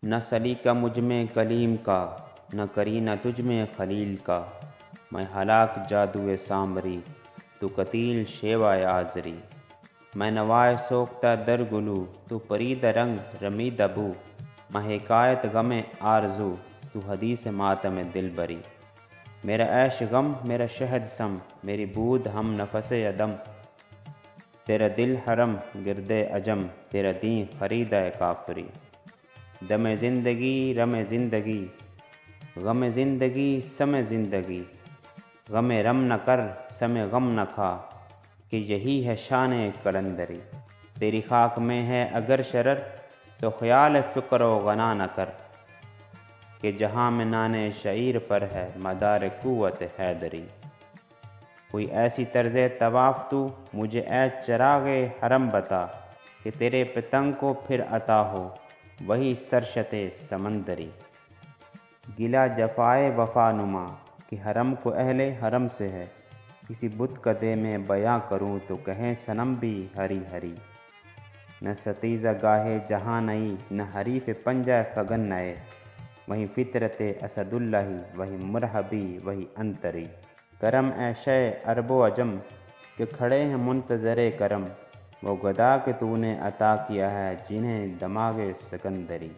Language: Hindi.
न सलीका मुझ में कलीम का, न करीना तुझ में खलील का। मैं हलाक जादुए सामरी, तू कतील शेवाए आज़री। मैं नवाए सोख्ता दर गुलू, तू परीद रंग रमीद अबू। मैं हिकायत गमे आरजू, तू हदीस मातम दिलबरी। मेरा ऐश गम मेरा शहद सम, मेरी बूद हम नफसे अदम। तेरा दिल हरम गिरदे अजम, तेरा दीन खरीदा काफरी। दमे ज़िंदगी रमे ज़िंदगी, गमे ज़िंदगी समय ज़िंदगी। गमे रम न कर समय गम न खा, कि यही है शान कलंदरी। तेरी खाक में है अगर शरर, तो ख्याल फ़िक्र व गना न कर। कि जहाँ में नाने शईर पर है मदार कुव्वत हैदरी। कोई ऐसी तर्ज़ तवाफ़ तू मुझे ऐ चरागे हरम बता, कि तेरे पतंग को फिर अता हो वही सरशते समंदरी। गिला जफ़ाए वफ़ा नुमा, कि हरम को अहले हरम से है। किसी बुत कदे में बयां करूं तो कहें सनम भी हरी हरी। न सतीज़ा गाहे जहाँ नई, न हरीफ़ पंजा फगन नए। वही फ़ितरते असदुल्लाही, वही मुरहबी वही अंतरी। करम ए शय अरबो अजम, के खड़े हैं मुंतज़रे करम। वो गदा के तूने अता किया है जिन्हें दमागे सिकंदरी।